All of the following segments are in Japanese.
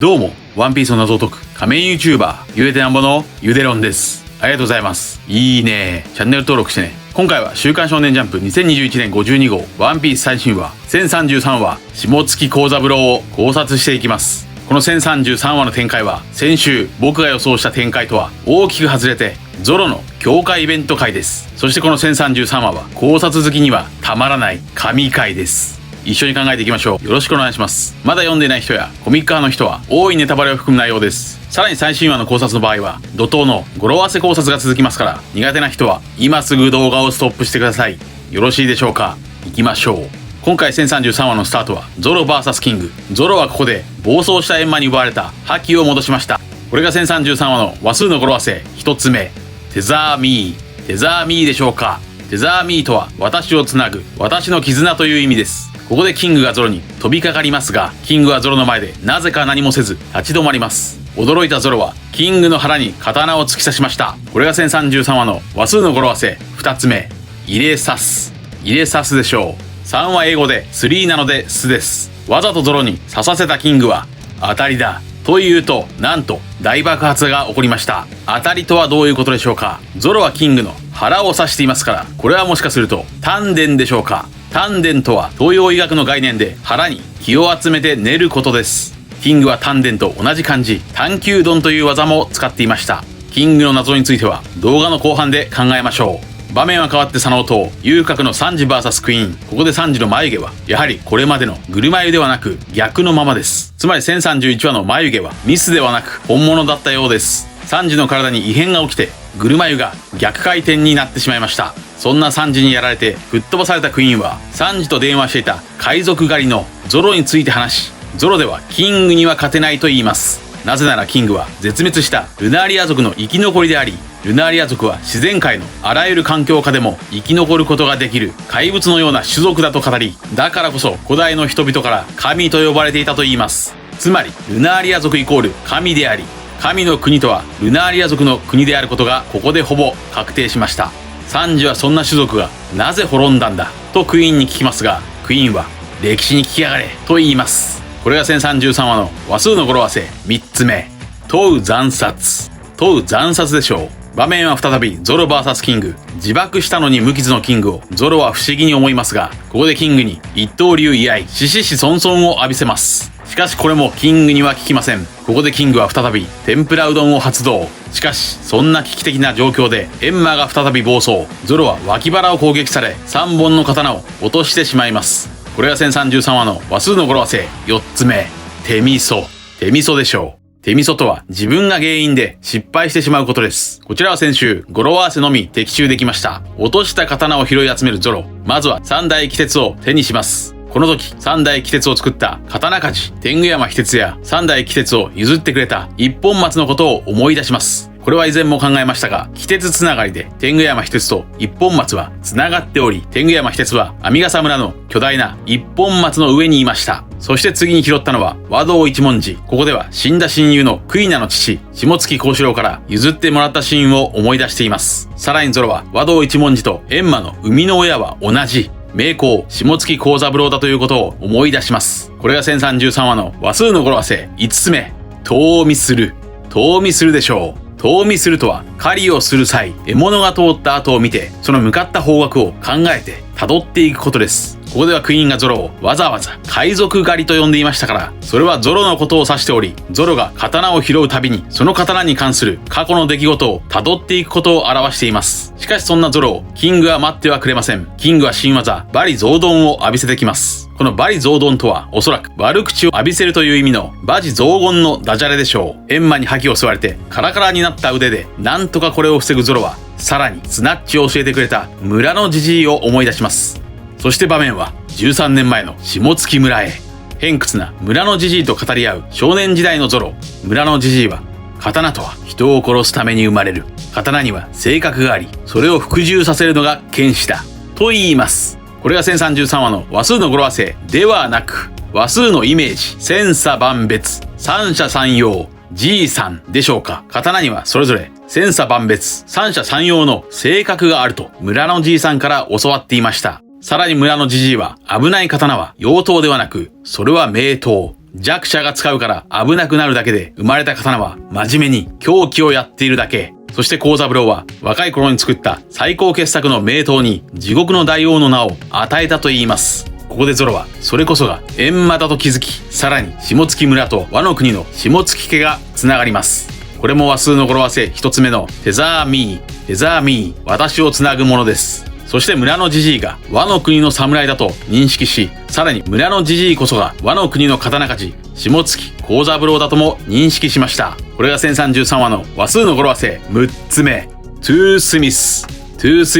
どうも、ワンピースを謎を解く仮面 YouTuber、ゆえてなんぼのゆでろんです。ありがとうございます。いいね。チャンネル登録してね。今回は週刊少年ジャンプ2021年52号ワンピース最新話1033話下月幸三郎を考察していきます。この1033話の展開は先週僕が予想した展開とは大きく外れてゾロの強化イベント回です。そしてこの1033話は考察好きにはたまらない神回です。一緒に考えていきましょう。よろしくお願いします。まだ読んでいない人やコミック派の人は多いネタバレを含む内容です。さらに最新話の考察の場合は怒涛の語呂合わせ考察が続きますから、苦手な人は今すぐ動画をストップしてください。よろしいでしょうか。行きましょう。今回1033話のスタートはゾロ VS キング。ゾロはここで暴走したエンマに奪われた覇気を戻しました。これが1033話の話数の語呂合わせ一つ目、テザーミー。テザーミーでしょうか。テザーミーとは私をつなぐ、私の絆という意味です。ここでキングがゾロに飛びかかりますが、キングはゾロの前でなぜか何もせず立ち止まります。驚いたゾロはキングの腹に刀を突き刺しました。これが1033話の話数の語呂合わせ2つ目、入れ刺す。入れ刺すでしょう。3は英語で3なのでスです。わざとゾロに刺させたキングは当たりだと言うと、なんと大爆発が起こりました。当たりとはどういうことでしょうか。ゾロはキングの腹を刺していますから、これはもしかすると丹田でしょうか。丹田とは東洋医学の概念で腹に気を集めて練ることです。キングは丹田と同じ漢字探求丼という技も使っていました。キングの謎については動画の後半で考えましょう。場面は変わって佐野と遊郭のサンジ VS クイーン。ここでサンジの眉毛はやはりこれまでのグル眉ではなく逆のままです。つまり1031話の眉毛はミスではなく本物だったようです。サンジの体に異変が起きてグル眉が逆回転になってしまいました。そんなサンジにやられて吹っ飛ばされたクイーンはサンジと電話していた海賊狩りのゾロについて話し、ゾロではキングには勝てないと言います。なぜならキングは絶滅したルナーリア族の生き残りであり、ルナーリア族は自然界のあらゆる環境下でも生き残ることができる怪物のような種族だと語り、だからこそ古代の人々から神と呼ばれていたと言います。つまりルナーリア族イコール神であり、神の国とはルナーリア族の国であることがここでほぼ確定しました。サンジはそんな種族がなぜ滅んだんだとクイーンに聞きますが、クイーンは歴史に聞きやがれと言います。これが1033話の話数の語呂合わせ3つ目、問う惨殺。問う惨殺でしょう。場面は再びゾロ VS キング。自爆したのに無傷のキングをゾロは不思議に思いますが、ここでキングに一刀流居合、死死死孫孫を浴びせます。しかしこれもキングには効きません。ここでキングは再び天ぷらうどんを発動。しかしそんな危機的な状況でエンマが再び暴走。ゾロは脇腹を攻撃され3本の刀を落としてしまいます。これが1033話の話数の語呂合わせ4つ目、手みそ。手みそでしょう。手みそとは自分が原因で失敗してしまうことです。こちらは先週語呂合わせのみ的中できました。落とした刀を拾い集めるゾロ。まずは三大鬼鉄を手にします。この時三大鬼鉄を作った刀鍛冶天狗山秘鉄や三大鬼鉄を譲ってくれた一本松のことを思い出します。これは以前も考えましたが、鬼鉄つながりで天狗山秘鉄と一本松はつながっており、天狗山秘鉄は網笠村の巨大な一本松の上にいました。そして次に拾ったのは和道一文字。ここでは死んだ親友のクイナの父下月幸四郎から譲ってもらったシーンを思い出しています。さらにゾロは和道一文字と閻魔の生みの親は同じ名工下月幸三郎だということを思い出します。これが1033話の話数の語呂合わせ5つ目、遠見する。遠見するでしょう。遠見するとは狩りをする際、獲物が通った後を見てその向かった方角を考えて辿っていくことです。ここではクイーンがゾロをわざわざ海賊狩りと呼んでいましたから、それはゾロのことを指しており、ゾロが刀を拾うたびにその刀に関する過去の出来事を辿っていくことを表しています。しかしそんなゾロをキングは待ってはくれません。キングは新技バリ増丼を浴びせてきます。このバリ増丼とはおそらく悪口を浴びせるという意味のバジ増言のダジャレでしょう。閻魔に覇気を吸われてカラカラになった腕でなんとかこれを防ぐゾロは、さらにスナッチを教えてくれた村のじじいを思い出します。そして場面は13年前の下月村へ。偏屈な村のじじいと語り合う少年時代のゾロ。村のじじいは、刀とは人を殺すために生まれる。刀には性格があり、それを服従させるのが剣士だと言います。これが1033話の話数の語呂合わせではなく、話数のイメージ、千差万別、三者三様、じいさんでしょうか。刀にはそれぞれ千差万別、三者三様の性格があると村のじいさんから教わっていました。さらに村のじじいは、危ない刀は妖刀ではなく、それは名刀。弱者が使うから危なくなるだけで、生まれた刀は真面目に狂気をやっているだけ。そして幸三郎は若い頃に作った最高傑作の名刀に地獄の大王の名を与えたと言います。ここでゾロはそれこそが閻魔だと気づき、さらに下月村とワノ国の下月家がつながります。これも話数の語呂合わせ一つ目のテザーミー、私をつなぐものです。そして村のジジイがワノ国の侍だと認識し、さらに村のジジイこそがワノ国の刀鍛冶下月幸三郎だとも認識しました。これが1033話の話数の語呂合わせ6つ目、トゥース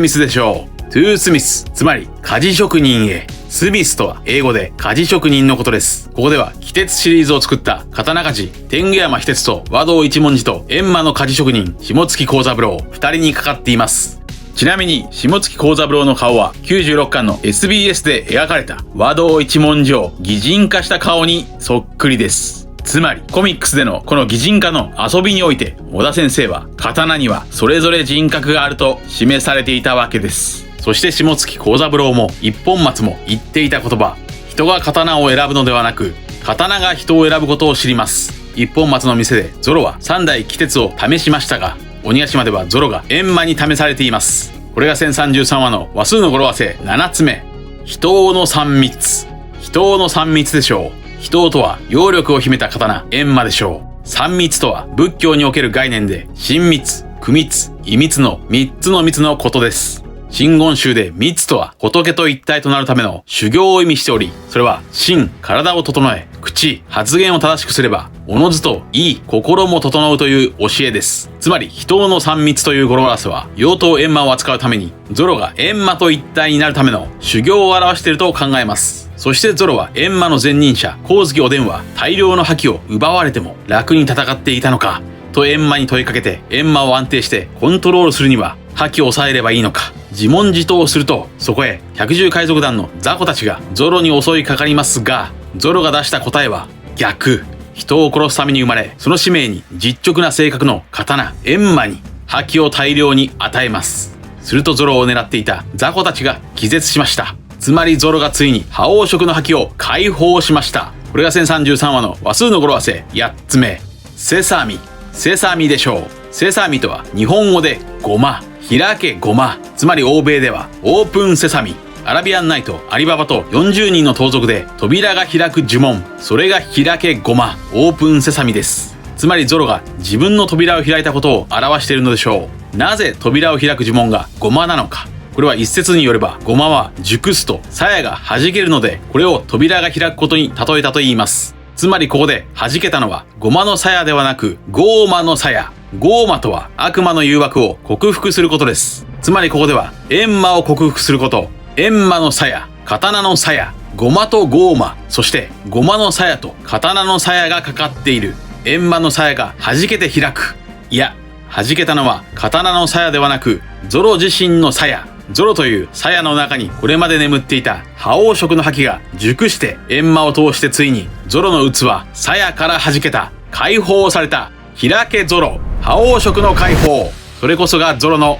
ミスでしょう。トゥースミス、つまり鍛冶職人へ。スミスとは英語で鍛冶職人のことです。ここでは鬼鉄シリーズを作った刀鍛冶天狗山秘鉄と和道一文字と閻魔の鍛冶職人下月幸三郎2人にかかっています。ちなみに下月幸三郎の顔は96巻の SBS で描かれた和道一文字を擬人化した顔にそっくりです。つまりコミックスでのこの擬人化の遊びにおいて、小田先生は刀にはそれぞれ人格があると示されていたわけです。そして下月幸三郎も一本松も言っていた言葉、人が刀を選ぶのではなく刀が人を選ぶことを知ります。一本松の店でゾロは3代鬼鉄を試しましたが、鬼ヶ島ではゾロが閻魔に試されています。これが1033話の話数の語呂合わせ7つ目、人の三密でしょう。人とは揚力を秘めた刀閻魔でしょう。三密とは仏教における概念で、親密、苦密、異密の3つの密のことです。真言宗で密とは仏と一体となるための修行を意味しており、それは心、体を整え、口、発言を正しくすればおのずといい心も整うという教えです。つまり人の三密という語呂合わせは妖刀閻魔を扱うためにゾロが閻魔と一体になるための修行を表していると考えます。そしてゾロは閻魔の前任者光月おでんは大量の覇気を奪われても楽に戦っていたのかと閻魔に問いかけて、閻魔を安定してコントロールするには覇気を抑えればいいのか自問自答すると、そこへ百獣海賊団の雑魚たちがゾロに襲いかかりますが、ゾロが出した答えは逆。人を殺すために生まれ、その使命に実直な性格の刀閻魔に覇気を大量に与えます。するとゾロを狙っていた雑魚たちが気絶しました。つまりゾロがついに覇王色の覇気を解放しました。これが1033話の話数の語呂合わせ8つ目、セサミでしょう。セサミとは日本語でゴマ、開けゴマ、つまり欧米ではオープンセサミ。アラビアンナイト、アリババと40人の盗賊で扉が開く呪文、それが開けゴマ、オープンセサミです。つまりゾロが自分の扉を開いたことを表しているのでしょう。なぜ扉を開く呪文がゴマなのか。これは一説によれば、ゴマは熟すと鞘が弾けるので、これを扉が開くことに例えたと言います。つまりここで弾けたのはゴマの鞘ではなくゴーマの鞘。ゴーマとは悪魔の誘惑を克服することです。つまりここでは閻魔を克服すること、閻魔の鞘、刀の鞘、ゴマとゴーマ、そしてゴマの鞘と刀の鞘がかかっている。閻魔の鞘が弾けて開く。いや、弾けたのは刀の鞘ではなくゾロ自身の鞘。ゾロという鞘の中にこれまで眠っていた覇王色の覇気が熟して、閻魔を通してついにゾロの器、鞘から弾けた、解放された。開けゾロ、覇王色の解放。それこそがゾロの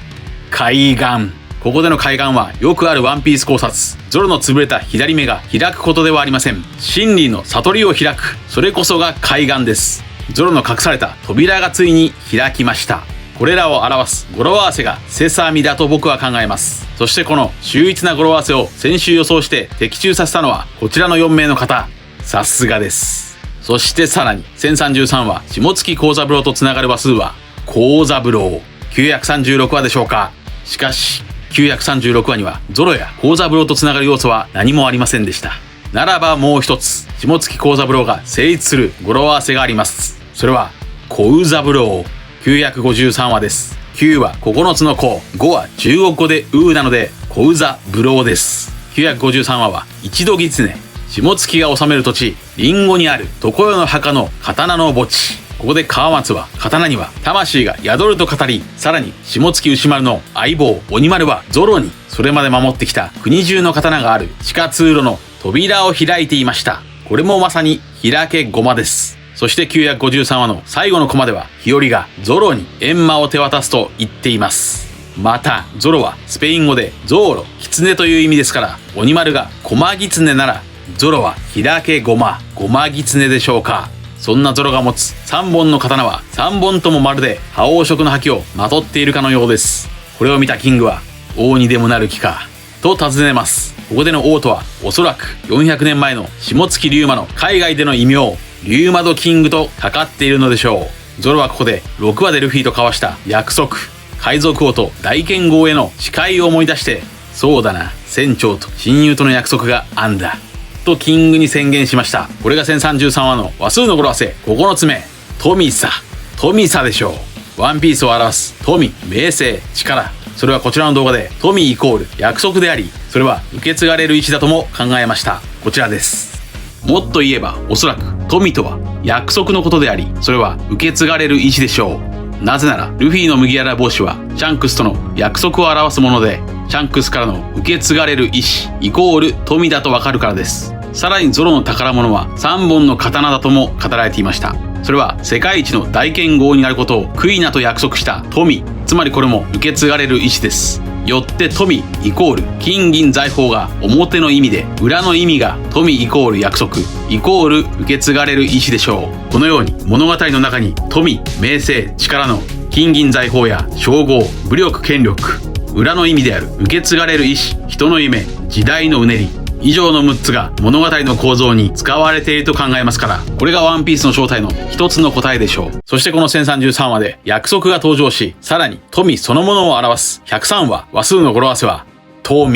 開眼。ここでの開眼はよくあるワンピース考察。ゾロの潰れた左目が開くことではありません。真理の悟りを開く。それこそが開眼です。ゾロの隠された扉がついに開きました。これらを表す語呂合わせがセサミだと僕は考えます。そしてこの秀逸な語呂合わせを先週予想して的中させたのはこちらの4名の方。さすがです。そしてさらに1033話下月幸三郎とつながる話数は幸三郎936話でしょうか。しかし936話にはゾロや幸三郎とつながる要素は何もありませんでした。ならばもう一つ下月幸三郎が成立する語呂合わせがあります。それは幸三郎953話です。9は9つの子、5は中国語でうなので幸三郎です。953話は一度狐、下月が治める土地リンゴにある常世の墓の刀の墓地。ここで川松は刀には魂が宿ると語り、さらに下月牛丸の相棒鬼丸はゾロにそれまで守ってきた国中の刀がある地下通路の扉を開いていました。これもまさに開けゴマです。そして953話の最後のコマでは日和がゾロに閻魔を手渡すと言っています。またゾロはスペイン語でゾーロ、狐という意味ですから、鬼丸がコマ狐ならゾロは開けごま狐でしょうか。そんなゾロが持つ3本の刀は3本ともまるで覇王色の覇気をまとっているかのようです。これを見たキングは王にでもなる気かと尋ねます。ここでの王とはおそらく400年前の下月龍馬の海外での異名龍馬ドキングとかかっているのでしょう。ゾロはここで6話でルフィと交わした約束、海賊王と大剣豪への誓いを思い出して、そうだな、船長と親友との約束があんだとキングに宣言しました。これが1033話の話数の語呂合わせ9つ目、富さでしょう。ワンピースを表す富、名声、力、それはこちらの動画で富イコール約束であり、それは受け継がれる意思だとも考えました。こちらです。もっと言えばおそらく富とは約束のことであり、それは受け継がれる意思でしょう。なぜならルフィの麦わら帽子はシャンクスとの約束を表すもので、シャンクスからの受け継がれる意思イコール富だとわかるからです。さらにゾロの宝物は3本の刀だとも語られていました。それは世界一の大剣豪になることをクイナと約束した富、つまりこれも受け継がれる意思です。よって富イコール金銀財宝が表の意味で、裏の意味が富イコール約束イコール受け継がれる意思でしょう。このように物語の中に富、名声、力の金銀財宝や称号、武力、権力、裏の意味である受け継がれる意思、人の夢、時代のうねり、以上の6つが物語の構造に使われていると考えますから、これがワンピースの正体の一つの答えでしょう。そしてこの1033話で約束が登場し、さらに富そのものを表す103話話数の語呂合わせは富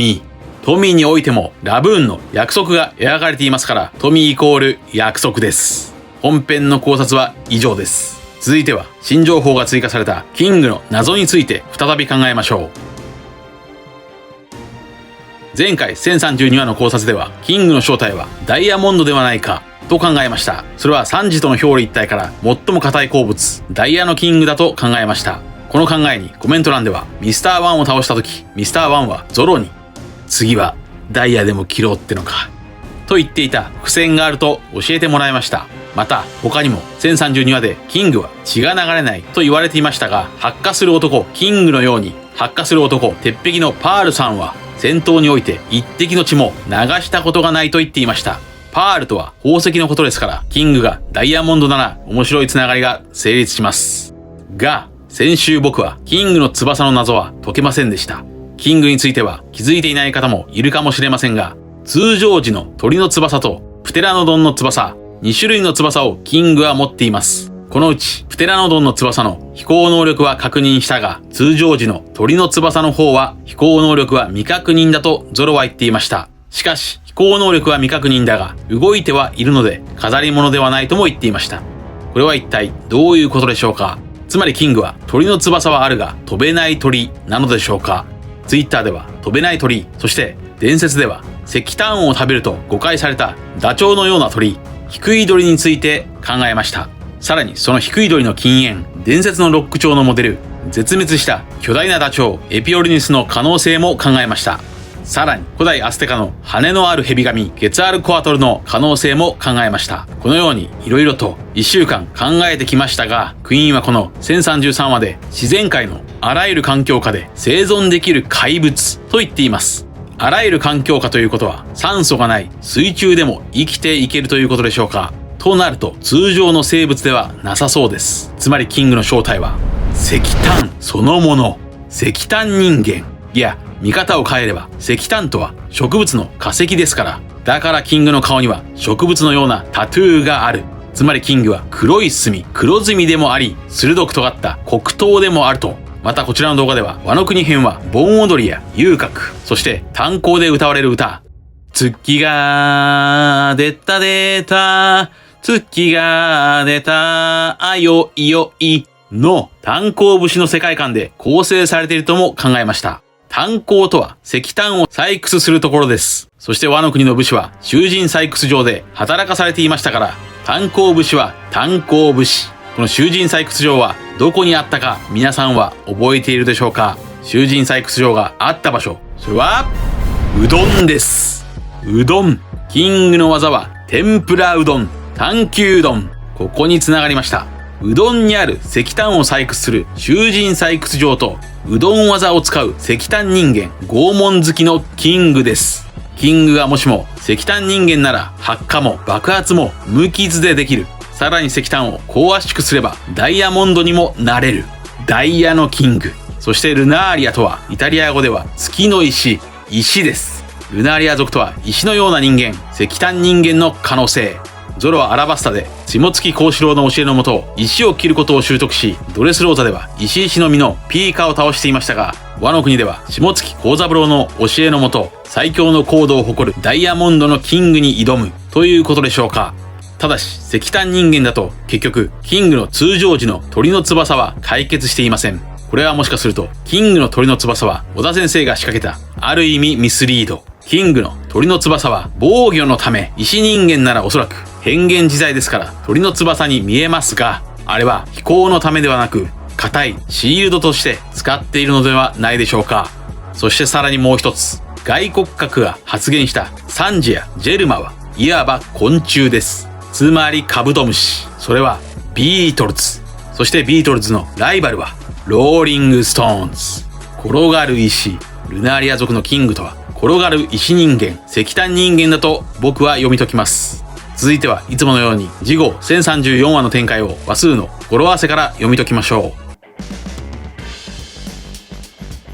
においてもラブーンの約束が描かれていますから、富イコール約束です。本編の考察は以上です。続いては新情報が追加されたキングの謎について再び考えましょう。前回1032話の考察ではキングの正体はダイヤモンドではないかと考えました。それはサンジとの表裏一体から最も硬い鉱物ダイヤのキングだと考えました。この考えにコメント欄ではミスター1を倒した時、ミスター1はゾロに次はダイヤでも切ろうってのかと言っていた伏線があると教えてもらいました。また他にも1032話でキングは血が流れないと言われていましたが、発火する男キングのように発火する男鉄壁のパールさんは戦闘において一滴の血も流したことがないと言っていました。パールとは宝石のことですから、キングがダイヤモンドなら面白いつながりが成立します。が、先週僕はキングの翼の謎は解けませんでした。キングについては気づいていない方もいるかもしれませんが、通常時の鳥の翼とプテラノドンの翼、2種類の翼をキングは持っています。このうちプテラノドンの翼の飛行能力は確認したが、通常時の鳥の翼の方は飛行能力は未確認だとゾロは言っていました。しかし飛行能力は未確認だが動いてはいるので飾り物ではないとも言っていました。これは一体どういうことでしょうか。つまりキングは鳥の翼はあるが飛べない鳥なのでしょうか。ツイッターでは飛べない鳥、そして伝説では石炭を食べると誤解されたダチョウのような鳥、ヒクイドリについて考えました。さらにそのヒクイドリの近縁、伝説のロック鳥のモデル、絶滅した巨大なダチョウエピオリニスの可能性も考えました。さらに古代アステカの羽のあるヘビ神ゲツアルコアトルの可能性も考えました。このように色々と1週間考えてきましたが、クイーンはこの1033話で自然界のあらゆる環境下で生存できる怪物と言っています。あらゆる環境下ということは酸素がない水中でも生きていけるということでしょうか。となると通常の生物ではなさそうです。つまりキングの正体は石炭そのもの、石炭人間。いや、見方を変えれば石炭とは植物の化石ですから、だからキングの顔には植物のようなタトゥーがある。つまりキングは黒い墨、黒ずみでもあり、鋭く尖った黒刀でもあると。またこちらの動画ではワノ国編は盆踊りや遊郭、そして炭鉱で歌われる歌、月が出た出た、月が出た、あよいよいの炭鉱節の世界観で構成されているとも考えました。炭鉱とは石炭を採掘するところです。そしてワノ国の武士は囚人採掘場で働かされていましたから、炭鉱武士は炭鉱武士。この囚人採掘場はどこにあったか皆さんは覚えているでしょうか。囚人採掘場があった場所、それはうどんです。うどん。キングの技は天ぷらうどん、探求うどん。ここに繋がりました。うどんにある石炭を採掘する囚人採掘場と、うどん技を使う石炭人間、拷問好きのキングです。キングがもしも石炭人間なら発火も爆発も無傷でできる。さらに石炭を高圧縮すればダイヤモンドにもなれる。ダイヤのキング。そしてルナーリアとはイタリア語では月の石、石です。ルナーリア族とは石のような人間、石炭人間の可能性。ゾロはアラバスタで下月幸四郎の教えのもと石を切ることを習得し、ドレスローザでは石の実のピーカを倒していましたが、ワノ国では下月幸三郎の教えのもと最強の高度を誇るダイヤモンドのキングに挑むということでしょうか。ただし石炭人間だと結局キングの通常時の鳥の翼は解決していません。これはもしかするとキングの鳥の翼は小田先生が仕掛けたある意味ミスリード。キングの鳥の翼は防御のため、石人間ならおそらく変幻自在ですから鳥の翼に見えますが、あれは飛行のためではなく硬いシールドとして使っているのではないでしょうか。そしてさらにもう一つ、外骨格が発現したサンジやジェルマはいわば昆虫です。つまりカブトムシ。それはビートルズ。そしてビートルズのライバルはローリングストーンズ。転がる石。ルナーリア族のキングとは転がる石人間、石炭人間だと僕は読み解きます。続いてはいつものように次号1034話の展開を話数の語呂合わせから読み解きましょう。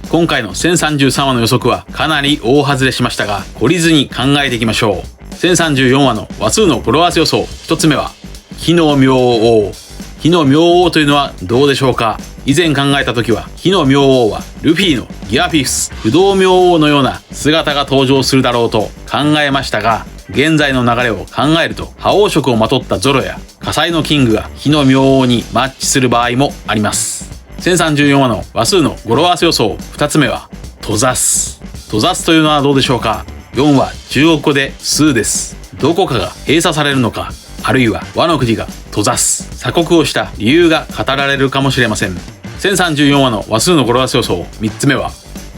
今回の1033話の予測はかなり大外れしましたが、懲りずに考えていきましょう。1034話の話数の語呂合わせ予想、一つ目は火の明王。火の明王というのはどうでしょうか。以前考えた時は火の明王はルフィのギアフィフス不動明王のような姿が登場するだろうと考えましたが、現在の流れを考えると覇王色をまとったゾロや火災のキングが火の明王にマッチする場合もあります。1034話の話数の語呂合わせ予想、2つ目は閉ざす。閉ざすというのはどうでしょうか。4は中国語で数です。どこかが閉鎖されるのか、あるいはワノ国が閉ざす鎖国をした理由が語られるかもしれません。1034話の話数の語呂合わせ予想、3つ目は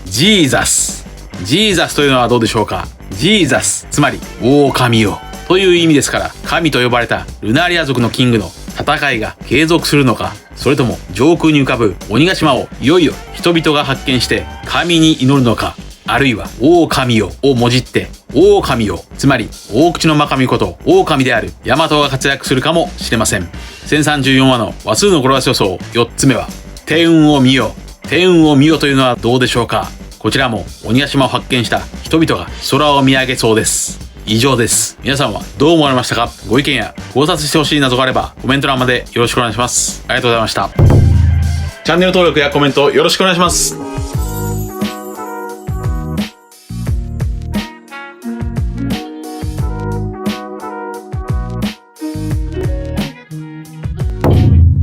ジーザス。ジーザスというのはどうでしょうか。ジーザス、つまり狼よという意味ですから、神と呼ばれたルナーリア族のキングの戦いが継続するのか、それとも上空に浮かぶ鬼ヶ島をいよいよ人々が発見して神に祈るのか、あるいは狼よをもじって狼よ、つまり大口の真神こと狼であるヤマトが活躍するかもしれません。1034話の話数の語呂合わせ予想、4つ目は天運を見よ。天運を見よというのはどうでしょうか。こちらも鬼ヶ島を発見した人々が空を見上げそうです。以上です。皆さんはどう思われましたか。ご意見や考察してほしい謎があればコメント欄までよろしくお願いします。ありがとうございました。チャンネル登録やコメントよろしくお願いします。